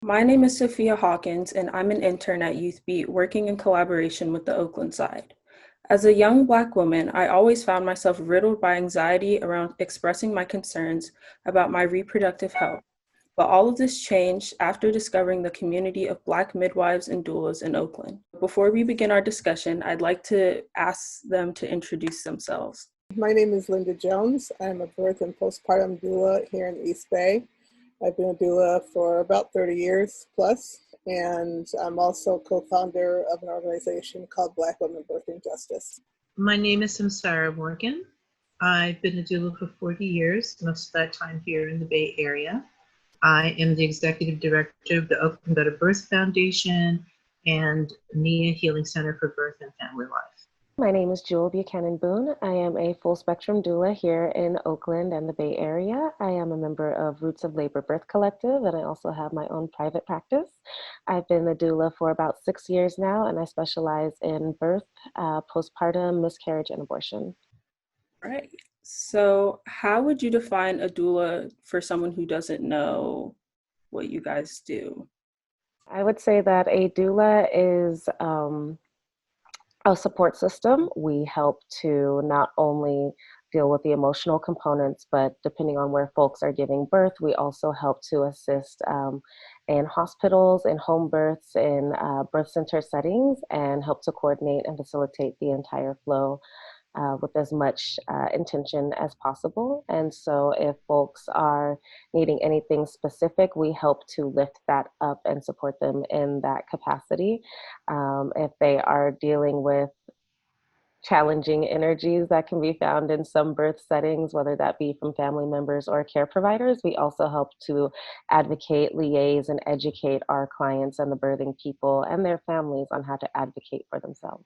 My name is Sophia Hawkins, and I'm an intern at YouthBeat working in collaboration with the Oakland side. As a young Black woman, I always found myself riddled by anxiety around expressing my concerns about my reproductive health. But all of this changed after discovering the community of Black midwives and doulas in Oakland. Before we begin our discussion, I'd like to ask them to introduce themselves. My name is Linda Jones. I'm a birth and postpartum doula here in the East Bay. I've been a doula for about 30 years plus, and I'm also co-founder of an organization called Black Women Birthing Justice. My name is Samsarah Morgan. I've been a doula for 40 years, most of that time here in the Bay Area. I am the executive director of the Oakland Better Birth Foundation and NIA Healing Center for Birth and Family Life. My name is Jewel Buchanan-Boone. I am a full spectrum doula here in Oakland and the Bay Area. I am a member of Roots of Labor Birth Collective, and I also have my own private practice. I've been a doula for about 6 years now, and I specialize in birth, postpartum, miscarriage, and abortion. Right. So, how would you define a doula for someone who doesn't know what you guys do? I would say that a doula is a support system. We help to not only deal with the emotional components, but depending on where folks are giving birth, we also help to assist in hospitals, in home births, in birth center settings, and help to coordinate and facilitate the entire flow with as much intention as possible. And so if folks are needing anything specific, we help to lift that up and support them in that capacity. If they are dealing with challenging energies that can be found in some birth settings, whether that be from family members or care providers, we also help to advocate, liaise, and educate our clients and the birthing people and their families on how to advocate for themselves.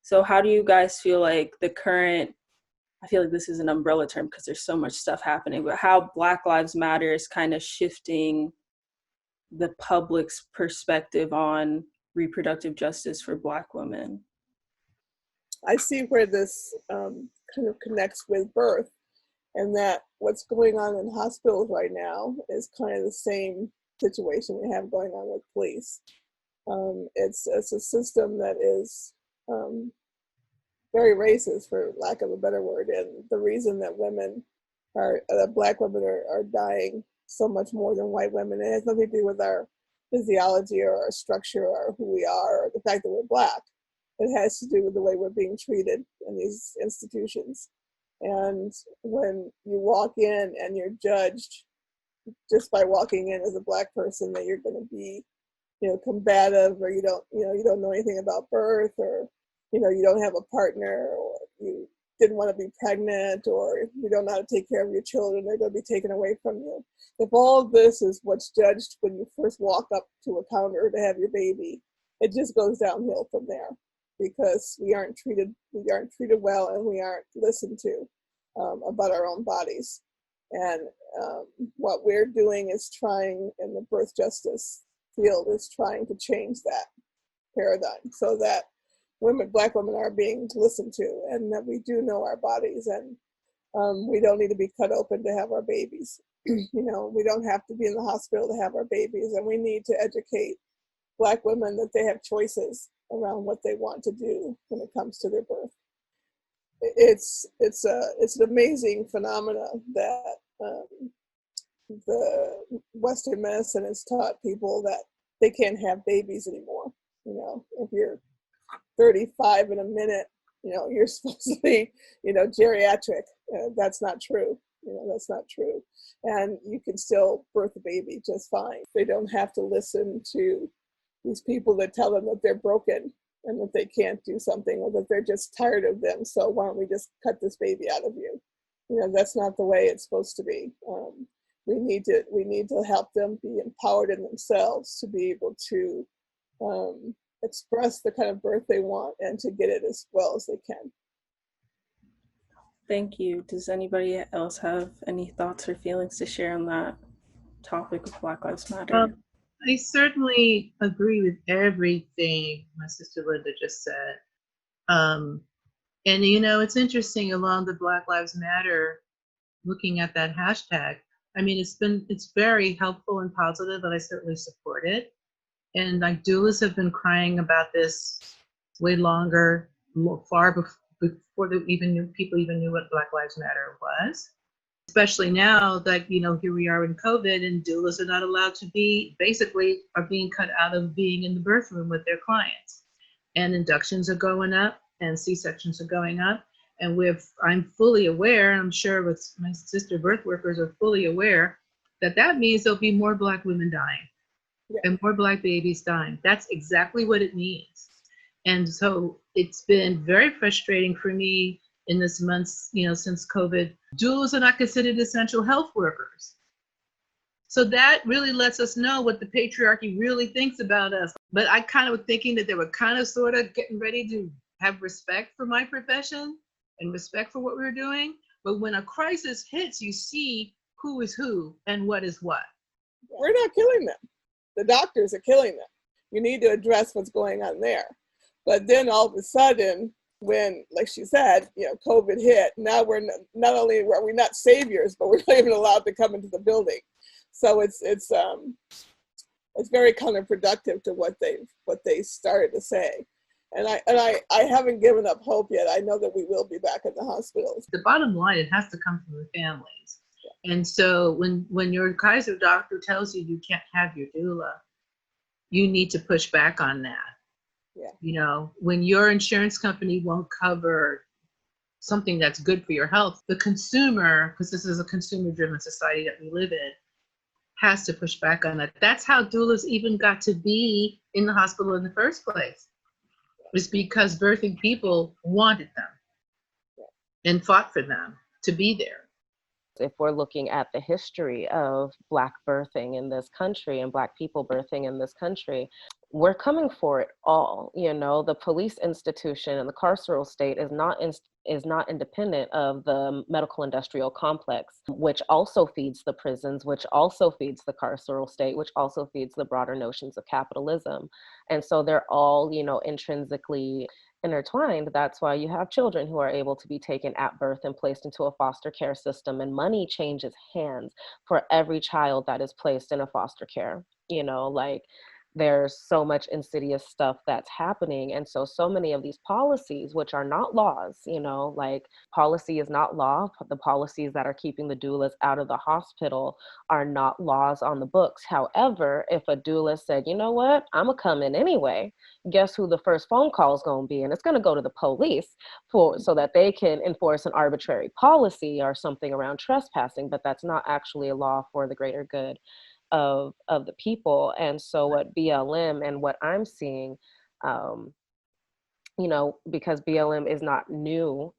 So how do you guys feel like the current, I feel like this is an umbrella term because there's so much stuff happening, but how Black Lives Matter is kind of shifting the public's perspective on reproductive justice for Black women? I see where this kind of connects with birth, and that what's going on in hospitals right now is kind of the same situation we have going on with police. It's a system that is very racist, for lack of a better word, and the reason that Black women are dying so much more than white women, it has nothing to do with our physiology or our structure or who we are or the fact that we're Black. It has to do with the way we're being treated in these institutions. And when you walk in and you're judged just by walking in as a Black person, that you're going to be, combative, or you don't know anything about birth, or you don't have a partner, or you didn't want to be pregnant, or you don't know how to take care of your children, they're going to be taken away from you. If all of this is what's judged when you first walk up to a counter to have your baby, it just goes downhill from there, because we aren't treated well, and we aren't listened to about our own bodies. And what we're doing is trying, in the birth justice field, is trying to change that paradigm so that Black women are being listened to, and that we do know our bodies, and we don't need to be cut open to have our babies. We don't have to be in the hospital to have our babies, and we need to educate Black women that they have choices around what they want to do when it comes to their birth. It's an amazing phenomena that the Western medicine has taught people that they can't have babies anymore. If you're 35 in a minute, you're supposed to be, geriatric. That's not true. That's not true. And you can still birth a baby just fine. They don't have to listen to these people that tell them that they're broken and that they can't do something, or that they're just tired of them. So why don't we just cut this baby out of you? That's not the way it's supposed to be. We need to help them be empowered in themselves to be able to express the kind of birth they want and to get it as well as they can. Thank you. Does anybody else have any thoughts or feelings to share on that topic of Black Lives Matter? I certainly agree with everything my sister Linda just said. And it's interesting, along the Black Lives Matter, looking at that hashtag, I mean, it's very helpful and positive, and I certainly support it. And like doulas have been crying about this way longer, far before people even knew what Black Lives Matter was. Especially now that, here we are in COVID and doulas are not allowed to basically are being cut out of being in the birth room with their clients. And inductions are going up and C-sections are going up. And I'm fully aware, I'm sure with my sister birth workers are fully aware that means there'll be more Black women dying. Yeah. And more Black babies dying. That's exactly what it means. And so it's been very frustrating for me in this month, since COVID. Doulas are not considered essential health workers. So that really lets us know what the patriarchy really thinks about us. But I kind of was thinking that they were kind of sort of getting ready to have respect for my profession and respect for what we're doing. But when a crisis hits, you see who is who and what is what. We're not killing them. The doctors are killing them. You need to address what's going on there. But then all of a sudden, when, like she said, COVID hit, now we're not only are we not saviors, but we're not even allowed to come into the building. So it's very counterproductive to what they started to say. And I haven't given up hope yet. I know that we will be back in the hospitals. The bottom line, it has to come from the families. And so when your Kaiser doctor tells you can't have your doula, you need to push back on that. Yeah. When your insurance company won't cover something that's good for your health, the consumer, because this is a consumer-driven society that we live in, has to push back on that. That's how doulas even got to be in the hospital in the first place. It's because birthing people wanted them and fought for them to be there. If we're looking at the history of Black birthing in this country and Black people birthing in this country, we're coming for it all. The police institution and the carceral state is not independent of the medical industrial complex, which also feeds the prisons, which also feeds the carceral state, which also feeds the broader notions of capitalism. And so they're all, intrinsically intertwined. That's why you have children who are able to be taken at birth and placed into a foster care system, and money changes hands for every child that is placed in a foster care. There's so much insidious stuff that's happening. And so many of these policies, which are not laws, policy is not law. The policies that are keeping the doulas out of the hospital are not laws on the books. However, if a doula said, you know what, I'm gonna come in anyway, guess who the first phone call is gonna be? And it's gonna go to the police so that they can enforce an arbitrary policy or something around trespassing, but that's not actually a law for the greater good of the people. And so what BLM and what I'm seeing, because BLM is not new,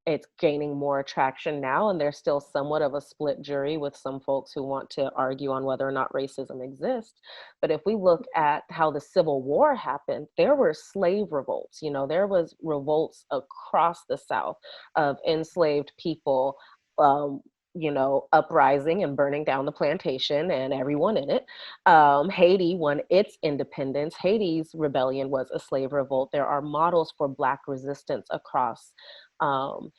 it's gaining more traction now, and there's still somewhat of a split jury with some folks who want to argue on whether or not racism exists. But if we look at how the Civil War happened, there were slave revolts. There was revolts across the South of enslaved people, uprising and burning down the plantation and everyone in it. Haiti won its independence. Haiti's rebellion was a slave revolt. There are models for Black resistance across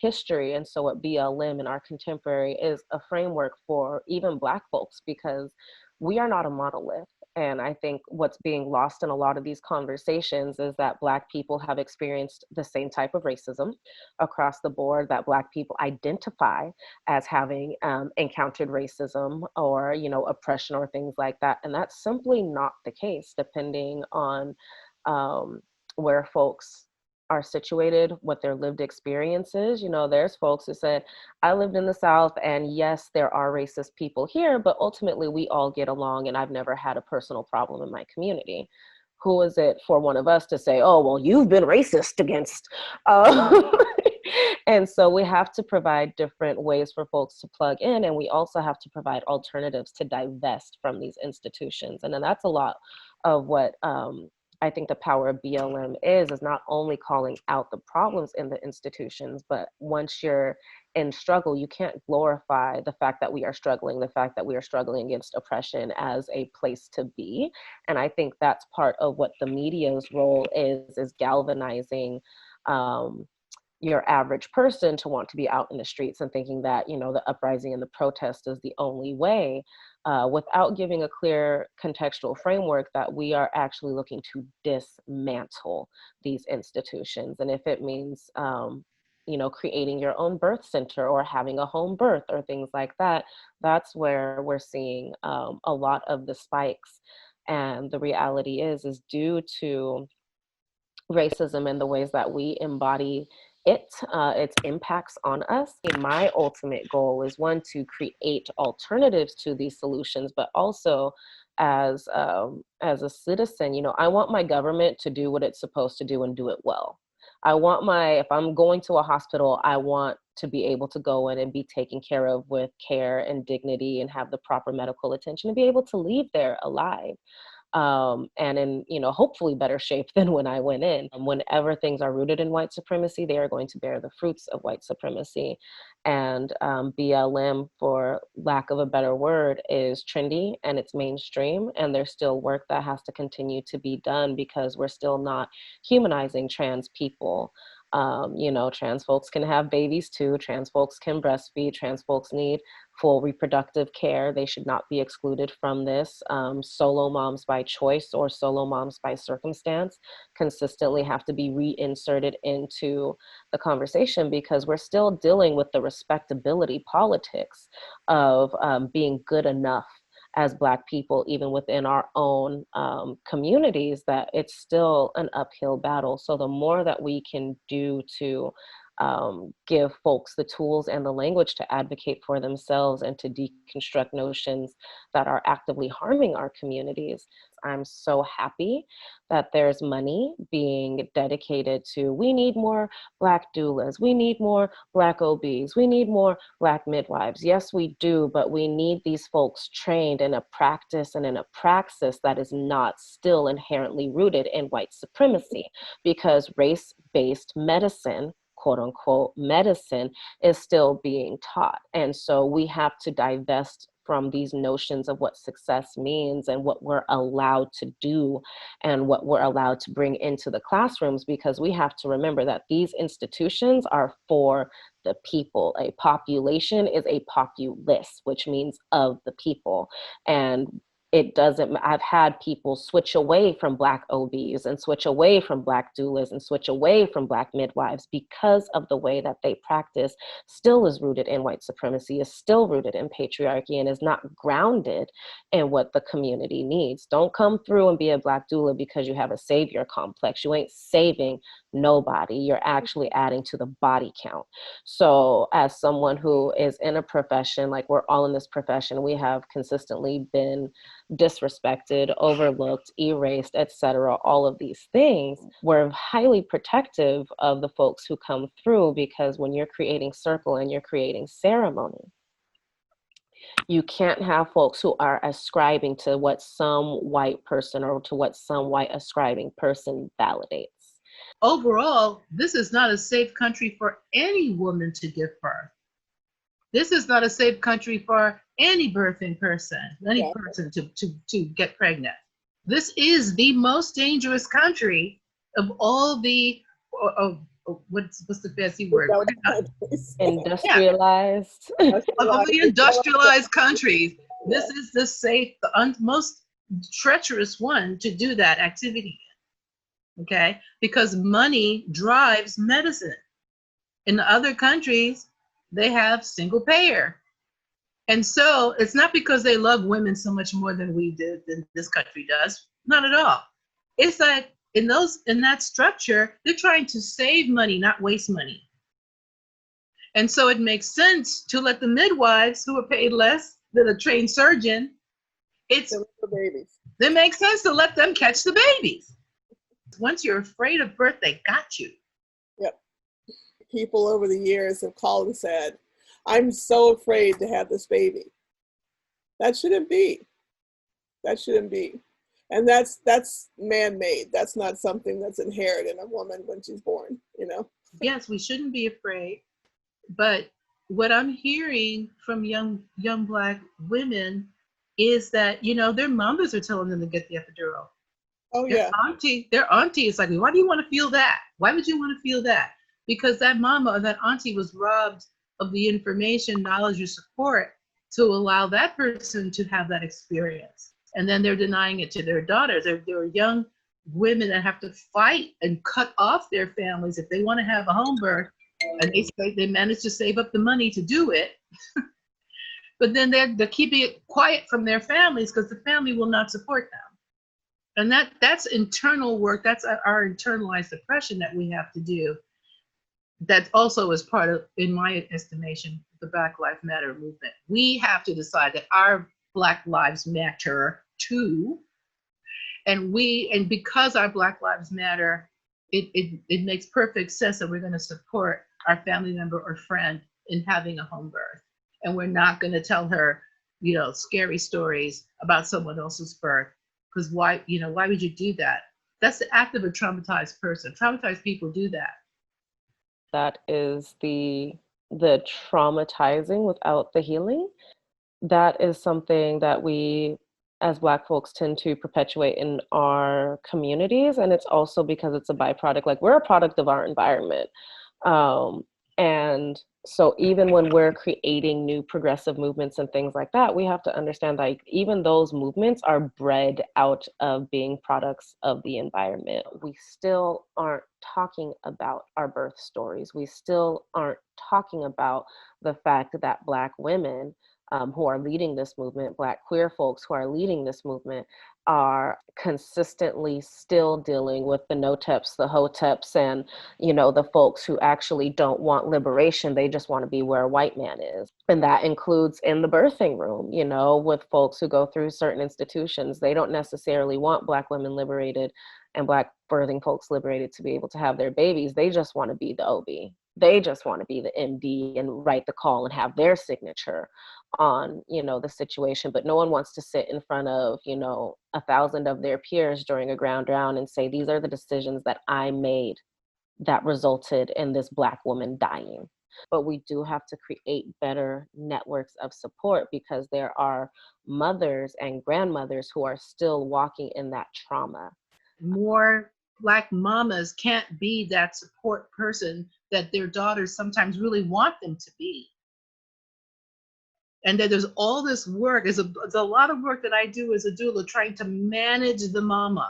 history. And so what BLM in our contemporary is a framework for even Black folks, because we are not a monolith. And I think what's being lost in a lot of these conversations is that Black people have experienced the same type of racism across the board, that Black people identify as having encountered racism or, oppression or things like that. And that's simply not the case, depending on where folks are situated, what their lived experience is. There's folks who said, I lived in the South, and yes, there are racist people here, but ultimately we all get along, and I've never had a personal problem in my community. Who is it for one of us to say, oh, well, you've been racist against? And so we have to provide different ways for folks to plug in, and we also have to provide alternatives to divest from these institutions. And then that's a lot of what I think the power of BLM is not only calling out the problems in the institutions, but once you're in struggle, you can't glorify the fact that we are struggling, the fact that we are struggling against oppression as a place to be. And I think that's part of what the media's role is galvanizing your average person to want to be out in the streets and thinking that, the uprising and the protest is the only way, without giving a clear contextual framework that we are actually looking to dismantle these institutions. And if it means, creating your own birth center or having a home birth or things like that, that's where we're seeing a lot of the spikes. And the reality is due to racism and the ways that we embody its impacts on us. My ultimate goal is, one, to create alternatives to these solutions, but also as a citizen, I want my government to do what it's supposed to do and do it well. If I'm going to a hospital, I want to be able to go in and be taken care of with care and dignity and have the proper medical attention and be able to leave there alive. And in, hopefully better shape than when I went in. Whenever things are rooted in white supremacy, they are going to bear the fruits of white supremacy. And BLM, for lack of a better word, is trendy and it's mainstream. And there's still work that has to continue to be done because we're still not humanizing trans people. Trans folks can have babies too. Trans folks can breastfeed. Trans folks need full reproductive care. They should not be excluded from this. Solo moms by choice or solo moms by circumstance consistently have to be reinserted into the conversation because we're still dealing with the respectability politics of being good enough as Black people, even within our own communities, that it's still an uphill battle. So the more that we can do to give folks the tools and the language to advocate for themselves and to deconstruct notions that are actively harming our communities. I'm so happy that there's money being dedicated to, we need more Black doulas, we need more Black OBs, we need more Black midwives. Yes, we do, but we need these folks trained in a practice and in a praxis that is not still inherently rooted in white supremacy, because race-based medicine, quote unquote, medicine, is still being taught. And so we have to divest from these notions of what success means and what we're allowed to do and what we're allowed to bring into the classrooms, because we have to remember that these institutions are for the people. A population is a populace, which means of the people. And I've had people switch away from Black OBs and switch away from Black doulas and switch away from Black midwives because of the way that they practice still is rooted in white supremacy, is still rooted in patriarchy, and is not grounded in what the community needs. Don't come through and be a Black doula because you have a savior complex. You ain't saving nobody. You're actually adding to the body count. So as someone who is in a profession, like we're all in this profession, we have consistently been disrespected, overlooked, erased, etc. All of these things. We're highly protective of the folks who come through, because when you're creating circle and you're creating ceremony, you can't have folks who are ascribing to what some white person or to what some white ascribing person validates. Overall, this is not a safe country for any woman to give birth. This is not a safe country for any birthing person, any person to get pregnant. This is the most dangerous country of all the, what's the fancy word? Industrialized. Of the industrialized countries, this is the safe, the most treacherous one to do that activity in, okay? Because money drives medicine. In other countries, they have single payer. And so it's not because they love women so much more than we did, than this country does. Not at all. It's that in that structure, they're trying to save money, not waste money. And so it makes sense to let the midwives, who are paid less than a trained surgeon, it makes sense to let them catch the babies. Once you're afraid of birth, they got you. Yep. People over the years have called and said, I'm so afraid to have this baby. That shouldn't be. That shouldn't be. And that's man-made. That's not something that's inherent in a woman when she's born, you know? Yes, we shouldn't be afraid. But what I'm hearing from young Black women is that, their mothers are telling them to get the epidural. Oh, yeah. Their auntie is like, why do you want to feel that? Why would you want to feel that? because that mama or that auntie was robbed of the information, knowledge, or support to allow that person to have that experience. And then they're denying it to their daughters. There are young women that have to fight and cut off their families if they want to have a home birth, and they manage to save up the money to do it. But then they're keeping it quiet from their families because the family will not support them. And that's internal work. That's our internalized oppression that we have to do. That also is part of, in my estimation, the Black Lives Matter movement. We have to decide that our Black lives matter too. And because our Black lives matter, it makes perfect sense that we're going to support our family member or friend in having a home birth. And we're not going to tell her, scary stories about someone else's birth. Because why would you do that? That's the act of a traumatized person. Traumatized people do that. That is the traumatizing without the healing. That is something that we as Black folks tend to perpetuate in our communities. And it's also because it's a byproduct, like we're a product of our environment. And so even when we're creating new progressive movements and things like that, we have to understand like even those movements are bred out of being products of the environment. We still aren't talking about our birth stories. We still aren't talking about the fact that Black women who are leading this movement, Black queer folks who are leading this movement, are consistently still dealing with the no-teps, the ho-teps, and the folks who actually don't want liberation. They just want to be where a white man is. And that includes in the birthing room, with folks who go through certain institutions. They don't necessarily want Black women liberated and Black birthing folks liberated to be able to have their babies. They just want to be the OB. They just want to be the MD and write the call and have their signature on, the situation. But no one wants to sit in front of, 1,000 of their peers during a ground round and say, these are the decisions that I made that resulted in this Black woman dying. But we do have to create better networks of support because there are mothers and grandmothers who are still walking in that trauma. More Black mamas can't be that support person that their daughters sometimes really want them to be. And that there's all this work, there's a lot of work that I do as a doula trying to manage the mama,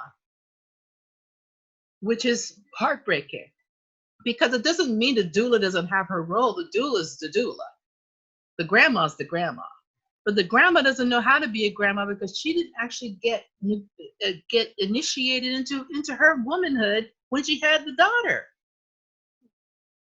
which is heartbreaking. Because it doesn't mean the doula doesn't have her role. The doula is the doula. The grandma's the grandma. But the grandma doesn't know how to be a grandma because she didn't actually get initiated into her womanhood when she had the daughter.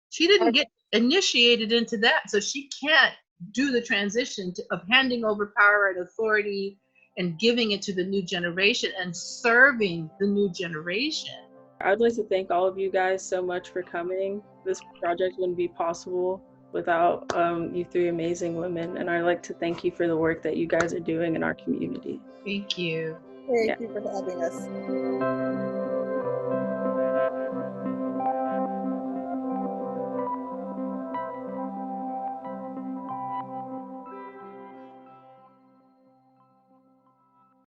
She didn't get initiated into that, so she can't do the transition of handing over power and authority and giving it to the new generation and serving the new generation. I'd like to thank all of you guys so much for coming. This project wouldn't be possible without you three amazing women, and I'd like to thank you for the work that you guys are doing in our community. Thank you. Thank you for having us.